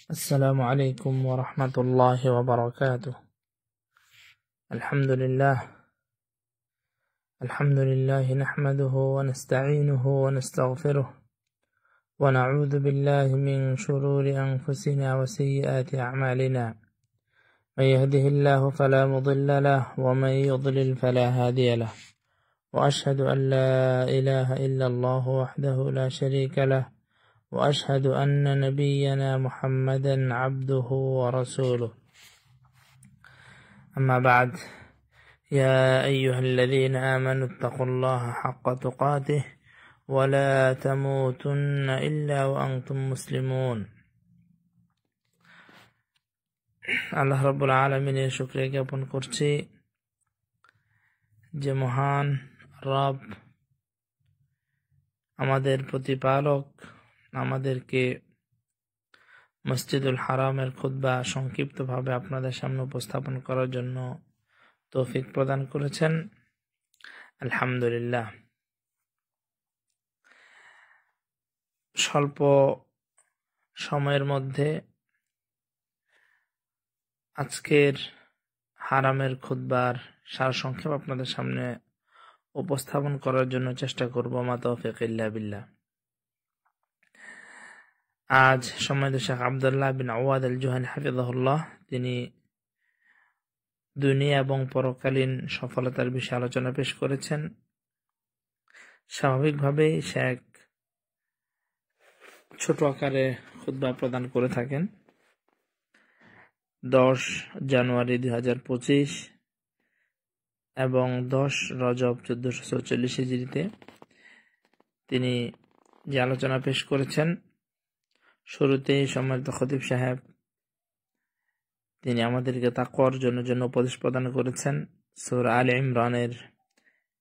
السلام عليكم ورحمة الله وبركاته. الحمد لله نحمده ونستعينه ونستغفره ونعوذ بالله من شرور أنفسنا وسيئات أعمالنا، من يهده الله فلا مضل له ومن يضلل فلا هادي له، وأشهد أن لا إله إلا الله وحده لا شريك له، وأشهد أن نبينا محمدا عبده ورسوله. أما بعد، يا أيها الذين آمنوا اتقوا الله حق تقاته ولا تموتن إلا وأنتم مسلمون। আল্লাহ রাব্বুল আলামিনের শুকরিয়া জ্ঞাপন করছি যে মহান রব আমাদের প্রতিপালক আমাদেরকে মসজিদুল হারামের খুতবা সংক্ষিপ্তভাবে আপনাদের সামনে উপস্থাপন করার জন্য তৌফিক প্রদান করেছেন। আলহামদুলিল্লাহ। স্বল্প সময়ের মধ্যে আজকের হারামের খুতবার সারসংক্ষেপ আপনাদের সামনে উপস্থাপন করার জন্য চেষ্টা করব। মা তৌফিক ইল্লা বিল্লাহ। আজ সম্মানিত শেখ আব্দুল্লাহ বিন আওয়াদ আল জুহানি হাফিজাহুল্লাহ তিনি দুনিয়া এবং পরকালীন সফলতার বিষয়ে আলোচনা পেশ করেছেন। স্বাভাবিকভাবেই শেখ ছোট আকারে খুতবা প্রদান করে থাকেন। 10 জানুয়ারি 2025 এবং 10 রজব 1444 হিজরিতে তিনি যে আলোচনা পেশ করেছেন, শুরুতেই সম্মানিত খতিব সাহেব তিনি আমাদেরকে তাকওয়ার জন্য উপদেশ প্রদান করেছেন। সূরা আলে ইমরানের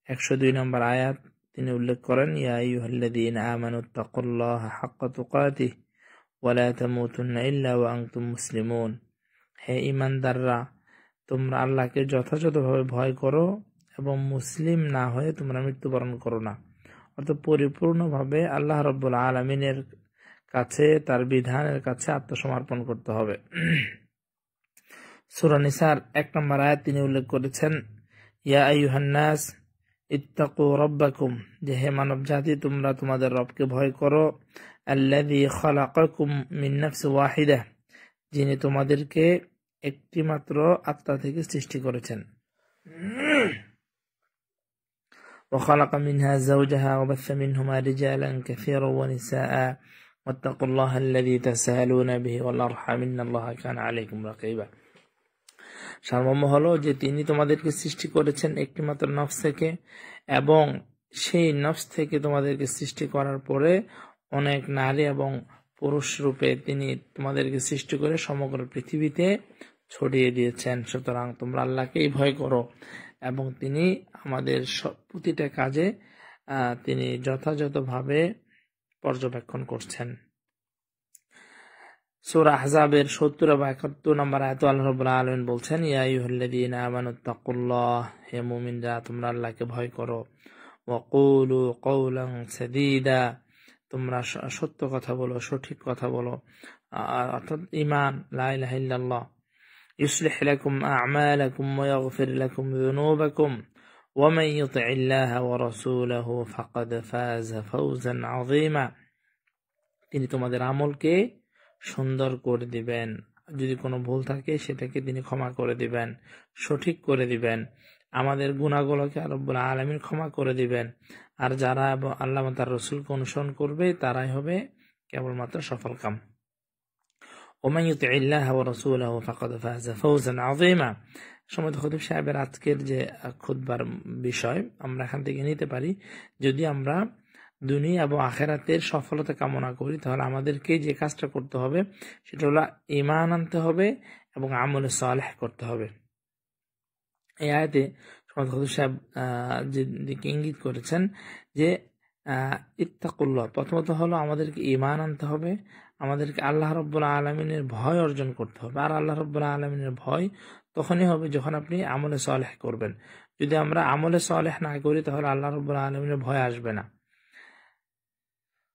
102 নম্বর আয়াত তিনি উল্লেখ করেন, ইয়া আইয়ুহাল্লাযীনা আমানুত্তাকুল্লাহা হাক্কা তুকাতিহি ওয়া লা তামুতুন্না ইল্লা ওয়া আনতুম মুসলিমুন। হে ঈমানদাররা, তোমরা আল্লাহকে যথাযথভাবে ভয় করো এবং মুসলিম না হয়ে তোমরা মৃত্যুবরণ করো না। অর্থাৎ পরিপূর্ণভাবে আল্লাহ রাব্বুল আলামিনের কাছে, তার বিধানের কাছে আত্মসমর্পণ করতে হবে। সূরা নিসার 1 নম্বর আয়াত তিনি উল্লেখ করেছেন, ইয়া আইয়ুহান নাস ইত্তাকু রাব্বাকুম, যে হে মানব জাতি তোমরা তোমাদের রবকে ভয় করো। আল্লাযী খালাকাকুম মিন নাফসিন ওয়াহিদাহ, যিনি তোমাদেরকে একটি মাত্র আত্মা থেকে সৃষ্টি করেছেন। ওয়া খালাকা মিনহা যাওজাহা ওয়া বাসসা মিনহুমা রিজালান কাসীরান ওয়া নিসাআ ওয়াত্তাকুল্লাহা আল্লাযী তাসাআলুনা বিহি ওয়াল আরহাম ইন্নাল্লাহা কানা আলাইকুম রাকীবা। সারমর্ম হলো যে তিনি তোমাদেরকে সৃষ্টি করেছেন একটি মাত্র নফস থেকে, এবং সেই নফস থেকে তোমাদেরকে সৃষ্টি করার পরে অনেক নারী এবং পুরুষ রূপে তিনি তোমাদেরকে সৃষ্টি করে সমগ্র পৃথিবীতে ছড়িয়ে দিয়েছেন। সুতরাং তোমরা আল্লাহকেই ভয় করো এবং তিনি আমাদের প্রতিটা কাজে তিনি যথাযথভাবে পর্যবেক্ষণ করছেন। সূরা আহজাবের 70 এবং 71 নম্বর আয়াতে আল্লাহ রাব্বুল আলামিন বলছেন, ইয়া আইয়ুহাল্লাযীনা আমানুত্তাকুল্লাহ, হে মুমিনরা তোমরা আল্লাহকে ভয় করো। ওয়া কুলু কওলান সাদীদা, তোমরা সত্য কথা বলো, সঠিক কথা বলো, অর্থাৎ ঈমান, লা ইলাহা ইল্লাল্লাহ। ইউসলিহ লাকুম আ'মালাকুম ওয়া ইয়াগফির লাকুম যুনুবাকুম ওয়া মান ইউতি'ইল্লাহা ওয়া রাসূলাহু ফাকাদ ফাযা ফাওজান আযীমা। তিনি তোমাদের আমলকে সুন্দর করে দিবেন, যদি কোনো ভুল থাকে সেটাকে তিনি ক্ষমা করে দিবেন, সঠিক করে দিবেন, আমাদের গুনাহগুলোকে রব্বুল আলামিন ক্ষমা করে দিবেন। আর যারা আল্লাহ এবং তার রাসূলকে অনুসরণ করবে তারাই হবে কেবলমাত্র সফলকাম। ওমান ইউতি'ইল্লাহা ওয়া রাসূলাহু ফাকাদ ফাযা ফাওজান আযীমা। সম্মানিত খতিব সাহেবের আজকের যে খুতবার বিষয় আমরা এখান থেকে নিতে পারি, যদি আমরা দুনিয়া এবং আখিরাতের সফলতা কামনা করি তাহলে আমাদেরকে যে কাজটা করতে হবে সেটা হলো ঈমান আনতে হবে এবং আমলে সালেহ করতে হবে। এই আয়াতে সম্মানিত খতিব সাহেব যে দিকে ইঙ্গিত করেছেন যে ইত্তাকুল্লাহ, প্রথমত হলো আমাদেরকে ঈমান আনতে হবে, আমাদেরকে আল্লাহ রাব্বুল আলামিনের ভয় অর্জন করতে হবে। আর আল্লাহ রাব্বুল আলামিনের ভয় তখনই হবে যখন আপনি আমলে সালেহ করবেন। যদি আমরা আমলে সালেহ না করি তাহলে আল্লাহ রাব্বুল আলামিনের ভয় আসবে না।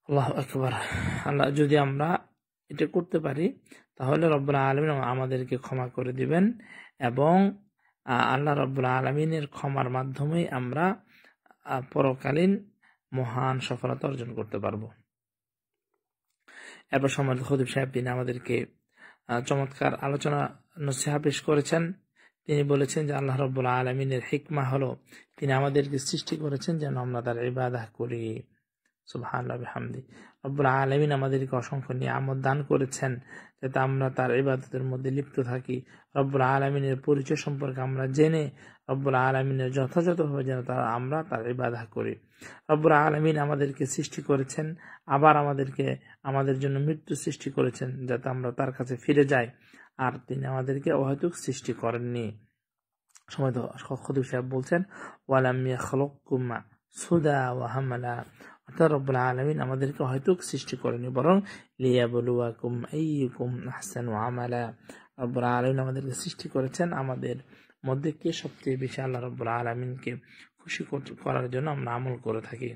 আল্লাহু আকবার। আল্লাহ, যদি আমরা এটা করতে পারি, তাহলে রব্বুল আলামিন আমাদেরকে ক্ষমা করে দিবেন এবং আল্লাহ রব্বুল আলামিনের ক্ষমার মাধ্যমেই আমরা পরকালীন মহান সফলতা অর্জন করতে পারবো। এরপর সম্মানিত খতিব সাহেব তিনি আমাদেরকে চমৎকার আলোচনা নসিহা পেশ করেছেন। তিনি বলেছেন যে আল্লাহ রব্বুল আলামিনের হিকমা হলো তিনি আমাদেরকে সৃষ্টি করেছেন যেন আমরা তার ইবাদত করি। সুবহানাল্লাহ বিহামদি। রব্বুল আলামিন আমাদেরকে অসংখ্য নিয়ামত দান করেছেন যাতে আমরা তার ইবাদতের মধ্যে লিপ্ত থাকি। রব্বুল আলামিনের পরিচয় সম্পর্কে আমরা জেনে রব্বুল আলামিনের যথাযথভাবে যেন আমরা তার ইবাদত করি। রব্বুল আলামিন আমাদেরকে সৃষ্টি করেছেন, আবার আমাদের জন্য মৃত্যু সৃষ্টি করেছেন যাতে আমরা তার কাছে ফিরে যাই, আর তিনি আমাদেরকে অহেতুক সৃষ্টি করেননি। সময়ত খতিব সাহেব বলছেন ওয়ালাম ইয়াখলুকুম সুদা ওয়া হামালা, অর্থাৎ রব্বুল আলামিন আমাদেরকে অহেতুক সৃষ্টি করেনি, বরং লিয়াবলুয়াকুম আইয়ুকুম আহসানু আমালা। রব্বুল আলামিন আমাদেরকে সৃষ্টি করেছেন আমাদের মধ্যে কে সবচেয়ে বেশি আল্লাহ রব্বুল আলামিনকে খুশি করার জন্য আমরা আমল করে থাকি।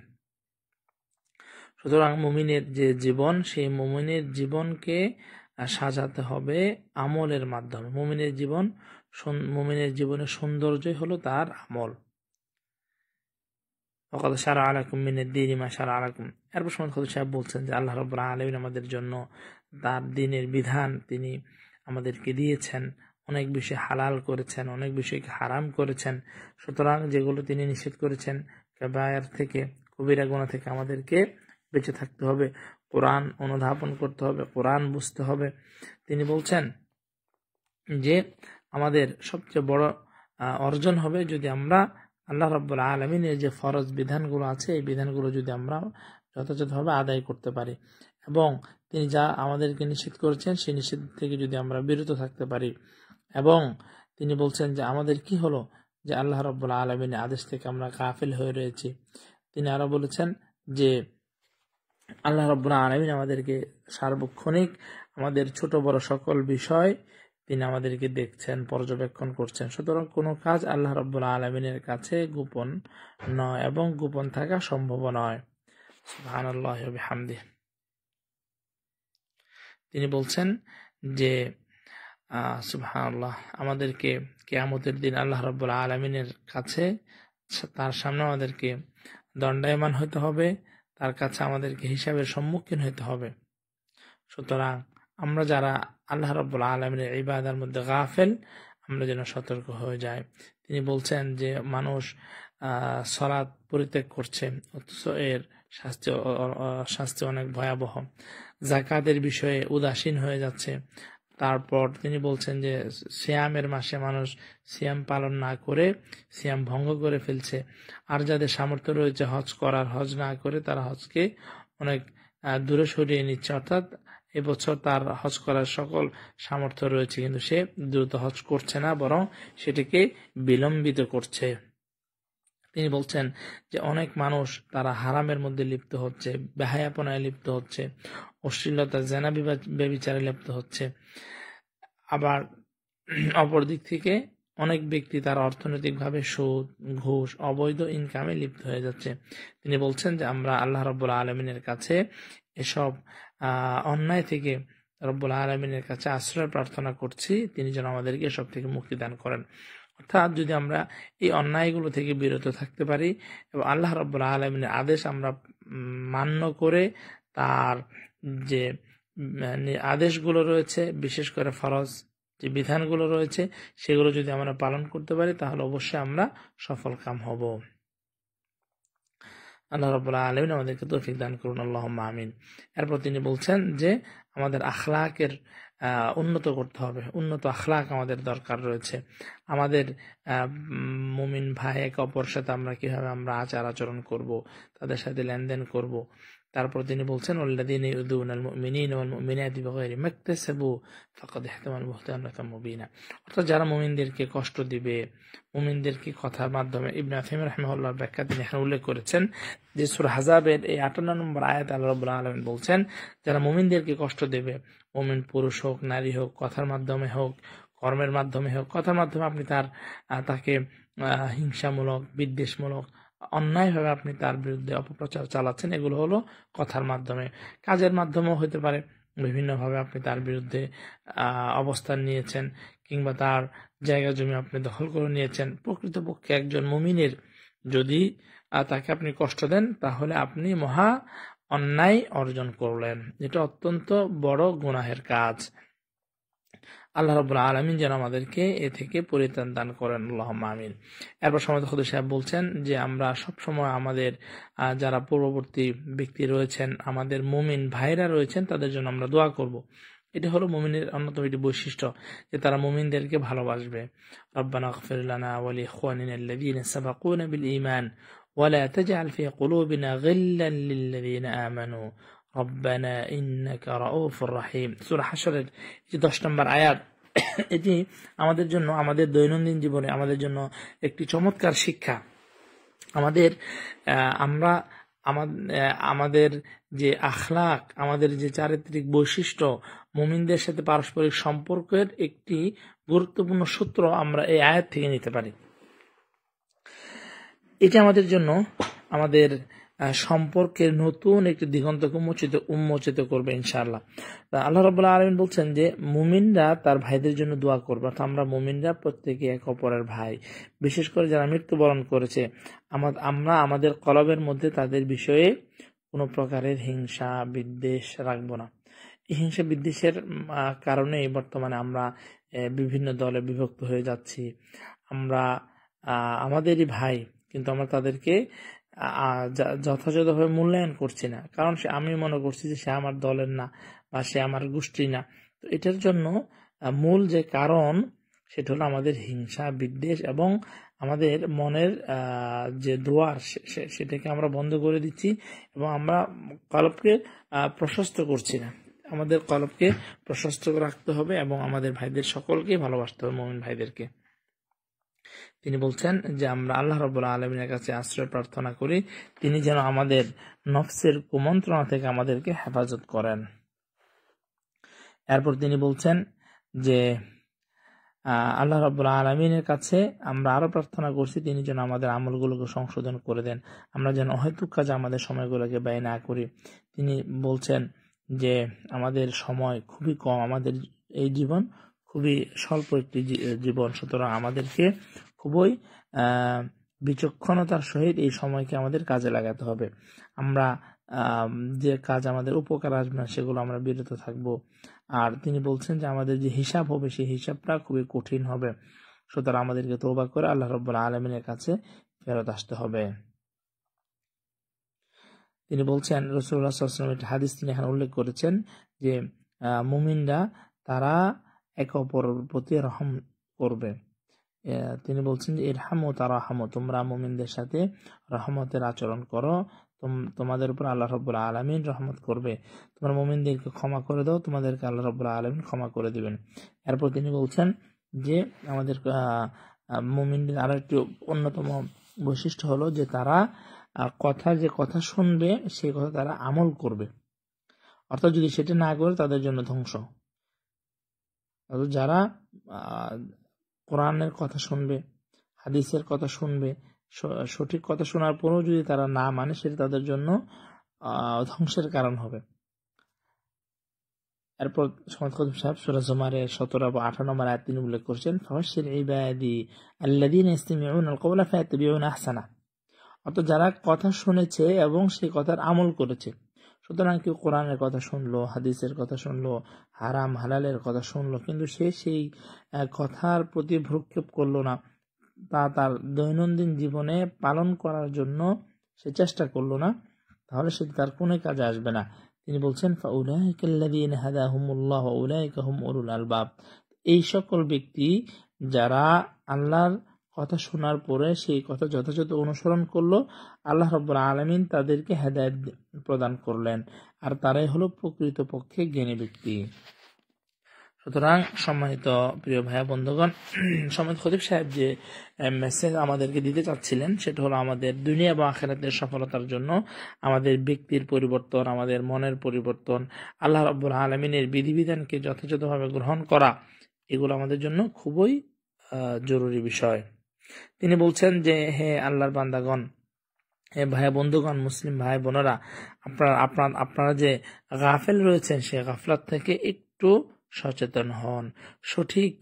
সুতরাং মুমিনের যে জীবন, সেই মুমিনের জীবনকে সাজাতে হবে আমলের মাধ্যমে। মুমিনের জীবনের সৌন্দর্যই হলো তার আমল। ওয়াকাদ শারআ লাকুম মিনাদ দীনি মা শারআ লাকুম। এরপর সময় খতিব সাহেব বলছেন যে আল্লাহ রাব্বুল আলামিন আমাদের জন্য তার দ্বীনের বিধান তিনি আমাদেরকে দিয়েছেন, অনেক বিষয় হালাল করেছেন, অনেক বিষয়কে হারাম করেছেন। সুতরাং যেগুলো তিনি নিষেধ করেছেন কাবায়ের থেকে, কবিরা গুনাহ থেকে আমাদেরকে বেঁচে থাকতে হবে, কোরআন অনুধাবন করতে হবে, কোরআন বুঝতে হবে। তিনি বলছেন যে আমাদের সবচেয়ে বড় অর্জন হবে যদি আমরা আল্লাহ রাব্বুল আলামিনের যে ফরজ বিধানগুলো আছে এই বিধানগুলো যদি আমরা যথাযথভাবে আদায় করতে পারি এবং তিনি যা আমাদেরকে নিষেধ করেছেন সেই নিষেধ থেকে যদি আমরা বিরত থাকতে পারি। এবং তিনি বলছেন যে আমাদের কি হলো যে আল্লাহ রাব্বুল আলামিনের আদেশ থেকে আমরা গাফিল হয়ে রয়েছি। তিনি আরো বলেছেন যে আল্লাহ রাব্বুল আলামিন আমাদেরকে সার্বক্ষণিক আমাদের ছোট বড় সকল বিষয় তিনি আমাদেরকে দেখছেন, পর্যবেক্ষণ করছেন। সুতরাং কোনো কাজ আল্লাহ রাব্বুল আলামিনের কাছে গোপন নয় এবং গোপন থাকা সম্ভব নয়। সুবহানাল্লাহ ওয়া বিহামদিহি। তিনি বলছেন যে সুবহানাল্লাহ, আমাদেরকে কিয়ামতের দিন আল্লাহ রাব্বুল আলামিনের কাছে তার সামনে আমাদেরকে দণ্ডায়মান হতে হবে, তার কাছে আমাদেরকে হিসাবের সম্মুখীন হতে হবে। সুতরাং আমরা যারা আল্লাহ রাব্বুল আলামিনের ইবাদার মধ্যে গাফেল, আমরা যেন সতর্ক হয়ে যাই। তিনি বলছেন যে মানুষ সালাত পরিত্যাগ করছে অথচ এর শাস্তি অনেক ভয়াবহ। যাকাতের বিষয়ে উদাসীন হয়ে যাচ্ছে। তারপর তিনি বলছেন যে সিয়ামের মাসে মানুষ সিয়াম পালন না করে সিয়াম ভঙ্গ করে ফেলছে। আর যাদের সামর্থ্য রয়েছে হজ করার, হজ না করে তারা হজকে অনেক দূরে সরিয়ে নিচ্ছে, অর্থাৎ এবছর তার হজ করার সকল সামর্থ্য রয়েছে কিন্তু সে দ্রুত হজ করছে না, বরং সেটিকে বিলম্বিত করছে। তিনি বলছেন যে অনেক মানুষ তারা হারামের মধ্যে লিপ্ত হচ্ছে, বেহায়াপনায় লিপ্ত হচ্ছে, অশ্লীলতা জেনা ব্যভিচারে লিপ্ত হচ্ছে। আবার অপর দিক থেকে অনেক ব্যক্তি তার অর্থনৈতিকভাবে সুদ, ঘুষ, অবৈধ ইনকামে লিপ্ত হয়ে যাচ্ছে। তিনি বলছেন যে আমরা আল্লাহ রাব্বুল আলামিনের কাছে এসব অন্যায় থেকে রব্বুল আলামিনের কাছে আশ্রয় প্রার্থনা করছি, তিনি যেন আমাদেরকে এসব থেকে মুক্তি দান করেন। অর্থাৎ যদি আমরা এই অন্যায়গুলো থেকে বিরত থাকতে পারি এবং আল্লাহ রাব্বুল আলামিনের আদেশ আমরা মান্য করে তার যে আদেশগুলো রয়েছে, বিশেষ করে ফরজ যে বিধানগুলো রয়েছে সেগুলো যদি আমরা পালন করতে পারি তাহলে অবশ্যই আমরা সফল কাম হব। আল্লাহ রাব্বুল আলামিন আমাদেরকে তৌফিক দান করুন, আল্লাহুম্মা আমিন। এরপর তিনি বলছেন যে আমাদের আখলাকের উন্নত করতে হবে, উন্নত আখলাক আমাদের দরকার রয়েছে। আমাদের মুমিন ভাই একে অপরের সাথে আমরা কিভাবে আমরা আচার আচরণ করব, তাদের সাথে লেনদেন করব। তারপর তিনি বলছেন ওয়াল্লাযীনা ইউযুনাল মুমিনিনা ওয়াল মুমিনাতি বিগাইরি মাকতাসাবু ফাকাদ ইহতামাল বুহতানান মুবিনা। অর্থাৎ যারা মুমিনদেরকে কষ্ট দিবে, মুমিনদেরকে কথার মাধ্যমে, ইবনে আসাইমিন রাহিমাহুল্লাহর ব্যাখ্যা তিনি এখানে উল্লেখ করেছেন যে সূরা আহজাবের এই 58 নম্বর আয়াত আল্লাহ রাব্বুল আলামিন বলছেন যারা মুমিনদেরকে কষ্ট দেবে, মুমিন পুরুষ হোক নারী হোক, কথার মাধ্যমে হোক, কর্মের মাধ্যমে হোক, কথার মাধ্যমে আপনি তাকে হিংসামূলক, বিদ্বেষমূলক, অন্যায়ভাবে আপনি তার বিরুদ্ধে অপপ্রচার চালাচ্ছেন, এগুলো হলো কথার মাধ্যমে। কাজের মাধ্যমেও হতে পারে বিভিন্নভাবে আপনি তার বিরুদ্ধে অবস্থান নিয়েছেন, কিংবা তার জায়গা জমি আপনি দখল করে নিয়েছেন, প্রকৃতপক্ষে একজন মুমিনের যদি তাকে আপনি কষ্ট দেন, তাহলে আপনি মহা অন্যায় অর্জন করলেন। এটা অত্যন্ত বড় গুনাহের কাজ। আল্লাহ রাব্বুল আলামিন যেন আমাদেরকে এ থেকে পরিত্রাণ দান করেন, আল্লাহুম্মা আমিন। এরপর সমাজ খুদী সাহেব বলছেন যে আমরা সবসময় আমাদের যারা পূর্ববর্তী ব্যক্তি রয়েছেন, আমাদের মুমিন ভাইরা রয়েছেন, তাদের জন্য আমরা দোয়া করব। এটা হলো মুমিনের অন্যতম একটি বৈশিষ্ট্য যে তারা মুমিনদেরকে ভালোবাসবে। রব্বানা ইগফির লানা ওয়া লিইখওয়ানিনা আল্লাযীনা সাবাকুনা বিল ঈমান ওয়া লা তাজআল ফি কুলুবিনা গিল্লান লিল্লাযীনা আমানু রব্বানা ইন্নাকা রাউফুর রহিম। সূরা হাশরের 10 নম্বর আয়াত। এটি আমাদের জন্য, আমাদের দৈনন্দিন জীবনে আমাদের জন্য একটি চমৎকার শিক্ষা। আমাদের যে আখলাক, আমাদের যে চারিত্রিক বৈশিষ্ট্য, মুমিনদের সাথে পারস্পরিক সম্পর্কের একটি গুরুত্বপূর্ণ সূত্র আমরা এই আয়াত থেকে নিতে পারি। এটা আমাদের জন্য আমাদের সম্পর্কের নতুন একটি দিগন্তকে উন্মোচিত করবে ইনশাআল্লাহ। আল্লাহ রাব্বুল আলামিন বলছেন যে মুমিনরা তার ভাইদের জন্য দোয়া করবে। আমরা মুমিনরা প্রত্যেকে এক অপরের ভাই। বিশেষ করে যারা মৃত্যুবরণ করেছে, আমরা আমাদের কলবের মধ্যে তাদের বিষয়ে কোনো প্রকারের হিংসা বিদ্বেষ রাখবো না। এই হিংসা বিদ্বেষের কারণে বর্তমানে আমরা বিভিন্ন দলে বিভক্ত হয়ে যাচ্ছি। আমরা আমাদেরই ভাই, কিন্তু আমরা তাদেরকে যথাযথভাবে মূল্যায়ন করছি না, কারণ আমি মনে করছি যে সে আমার দলের না বা সে আমার গোষ্ঠী না। তো এটার জন্য মূল যে কারণ সেটা হলো আমাদের হিংসা বিদ্বেষ এবং আমাদের মনের যে দুয়ার সেটাকে আমরা বন্ধ করে দিচ্ছি এবং আমরা কলবকে প্রশস্ত করছি না। আমাদের কলবকে প্রশস্ত রাখতে হবে এবং আমাদের ভাইদের সকলকে ভালোবাসতে হবে, মুমিন ভাইদেরকে। তিনি বলছেন যে আমরা আল্লাহ রাব্বুল আলামিনের কাছে আশ্রয় প্রার্থনা করি, তিনি যেন আমাদের নফসের কুমন্ত্রণা থেকে আমাদেরকে হেফাজত করেন। এরপর তিনি বলছেন যে আল্লাহ রাব্বুল আলামিনের কাছে আমরা আরো প্রার্থনা করছি, তিনি যেন আমাদের আমলগুলোকে সংশোধন করে দেন, আমরা যেন অহেতুক কাজে আমাদের সময়গুলোকে ব্যয় না করি। তিনি বলছেন যে আমাদের সময় খুবই কম, আমাদের এই জীবন খুবই স্বল্প একটি জীবন, সুতরাং আমাদেরকে খুবই বিচক্ষণতার সহিত এই সময়কে আমাদের কাজে লাগাতে হবে। আমরা যে কাজ আমাদের উপকার আসবে না সেগুলো আমরা বিরত থাকব। আর তিনি বলছেন যে আমাদের যে হিসাব হবে সেই হিসাবটা খুবই কঠিন হবে, সুতরাং আমাদেরকে তওবা করে আল্লাহ রাব্বুল আলামিনের কাছে ফেরত আসতে হবে। তিনি বলছেন, রাসূলুল্লাহ সাল্লাল্লাহু আলাইহি ওয়াসাল্লাম একটা হাদিস তিনি এখানে উল্লেখ করেছেন যে মুমিনরা তারা একে অপরের প্রতি রহম করবে। তিনি বলছেন যে ইরহামু তারাহামু, তোমরা মুমিনদের সাথে রহমতের আচরণ করো, তোমাদের উপর আল্লাহ রাব্বুল আলামিন রহমত করবে। তোমরা মুমিনদেরকে ক্ষমা করে দাও, তোমাদেরকে আল্লাহ রাব্বুল আলামিন ক্ষমা করে দিবেন। এরপর তিনি বলছেন যে আমাদের মুমিনদের আরো একটি অন্যতম বৈশিষ্ট্য হলো যে তারা যে কথা শুনবে সেই কথা তারা আমল করবে, অর্থাৎ যদি সেটা না করে তাদের জন্য ধ্বংস। যারা কোরআনের কথা শুনবে, হাদিসের কথা শুনবে, সঠিক কথা শোনার পরেও যদি তারা না মানে, সেটা তাদের জন্য ধ্বংসের কারণ হবে। এরপর সমাজ খতিব সাহেব সূরা জুমারের 17 বা 18 নম্বর আয়াত তিনি উল্লেখ করছেন, ফাবাশশির ইবাদি আল্লাযীনা ইসতামিউনাল কওলা ফায়াত্তাবিউনা আহসানা, অর্থাৎ যারা কথা শুনেছে এবং সেই কথার আমল করেছে। সুতরাং কেউ কোরআনের কথা শুনলো, হাদিসের কথা শুনলো, হারাম হালালের কথা শুনলো, কিন্তু সে সেই কথার প্রতি ভ্রুক্ষেপ করলো না, তার দৈনন্দিন জীবনে পালন করার জন্য সে চেষ্টা করলো না, তাহলে সে তার কোনো কাজে আসবে না। তিনি বলছেন ফাউলাইকাল্লাযীনা হাদাহুমুল্লাহ ওয়া উলাইকা হুম উলুল আলবাব, এই সকল ব্যক্তি যারা আল্লাহর কথা শোনার পরে সেই কথা যথাযথ অনুসরণ করলো, আল্লাহ রাব্বুল আলামিন তাদেরকে হেদায়েত প্রদান করলেন, আর তারাই হলো প্রকৃতপক্ষে জ্ঞানী ব্যক্তি। সুতরাং সম্মানিত প্রিয় ভাইয়া বন্ধুগণ, সম্মানিত খতিব সাহেব যে মেসেজ আমাদেরকে দিতে চাচ্ছিলেন সেটা হলো আমাদের দুনিয়া বা আখিরাতের সফলতার জন্য আমাদের ব্যক্তির পরিবর্তন, আমাদের মনের পরিবর্তন, আল্লাহ রাব্বুল আলামিনের বিধিবিধানকে যথাযথভাবে গ্রহণ করা, এগুলো আমাদের জন্য খুবই জরুরি বিষয়। তিনি বলছেন যে হে আল্লাহর বান্দাগণ, ভাই বন্ধুগণ, মুসলিম ভাই বোনেরা, আপনারা যে গাফেল রয়েছেন সেই গাফলাত থেকে একটু সচেতন হন। সঠিক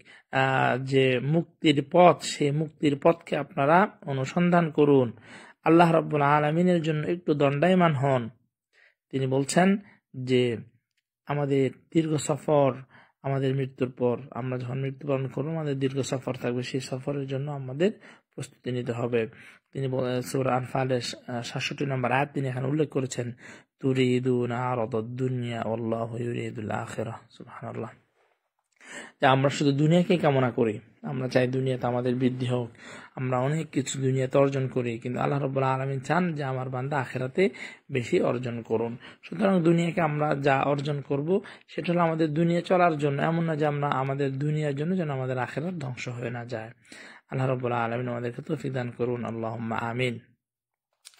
যে মুক্তির পথ, সেই মুক্তির পথকে আপনারা অনুসন্ধান করুন। আল্লাহ রাব্বুল আলামিনের জন্য একটু দণ্ডায়মান হন। তিনি বলছেন যে আমাদের দীর্ঘ সফর, আমাদের মৃত্যুর পর আমরা যখন মৃত্যুবরণ করবো আমাদের দীর্ঘ সফর থাকবে, সেই সফরের জন্য আমাদের প্রস্তুতি নিতে হবে। তিনি সূরা আনফালের ৬৭ নম্বর আয়াত তিনি এখানে উল্লেখ করেছেন, তুরিদুনা আরাদাদ দুনিয়া ওয়াল্লাহু ইউরিদুল আখিরাহ। সুবহানাল্লাহ। যে আমরা শুধু দুনিয়াকে কামনা করি, আমরা চাই দুনিয়াতে আমাদের বৃদ্ধি হোক, আমরা অনেক কিছু দুনিয়াতে অর্জন করি, কিন্তু আল্লাহ রাব্বুল আলামিন চান যে আমার বান্দা আখিরাতে বেশি অর্জন করুন। সুতরাং দুনিয়াকে আমরা যা অর্জন করব সেটা হলো আমাদের দুনিয়া চলার জন্য, এমন না যে আমরা আমাদের দুনিয়ার জন্য যেন আমাদের আখিরাত ধ্বংস হয়ে না যায়। আল্লাহ রাব্বুল আলামিন আমাদেরকে তৌফিক দান করুন। আল্লাহুম্মা আমিন।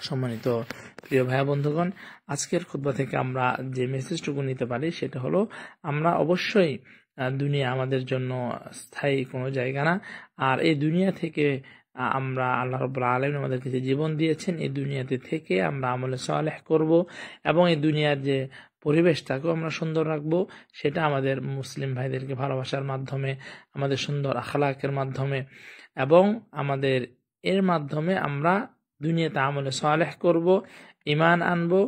সম্মানিত প্রিয় ভাই বন্ধুগণ, আজকের খুতবা থেকে আমরা যে মেসেজটুকু নিতে পারি সেটা হলো, আমরা অবশ্যই দুনিয়া আমাদের জন্য স্থায়ী কোনো জায়গা না। আর এই দুনিয়া থেকে আমরা আল্লাহ রাব্বুল আলামিন আমাদেরকে যে জীবন দিয়েছেন, এই দুনিয়াতে থেকে আমরা আমলে সালেহ করব এবং এই দুনিয়ার যে পরিবেশটাকেও আমরা সুন্দর রাখবো। সেটা আমাদের মুসলিম ভাইদেরকে ভালোবাসার মাধ্যমে, আমাদের সুন্দর আখলাকের মাধ্যমে এবং আমাদের এর মাধ্যমে আমরা দুনিয়াতে আমলে সালেহ করব, ঈমান আনবো,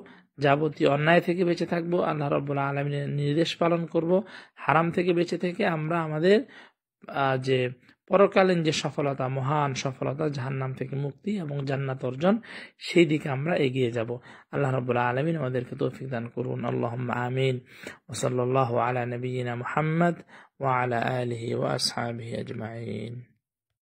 যাবতীয় অন্যায় থেকে বেঁচে থাকবো, আল্লাহ রাব্বুল আলামিনের নির্দেশ পালন করব, হারাম থেকে বেঁচে থেকে আমরা আমাদের যে পরকালীন যে সফলতা, মহান সফলতা, জাহান্নাম থেকে মুক্তি এবং জান্নাত অর্জন, সেই দিকে আমরা এগিয়ে যাব। আল্লাহ রাব্বুল আলামিন আমাদেরকে তৌফিক দান করুন। আল্লাহুম্মা আমিন। ওয়া সাল্লাল্লাহু আলা নাবিয়িনা মুহাম্মদ ওয়া আলা আলিহি ওয়া আসহাবিহি আজমাইন।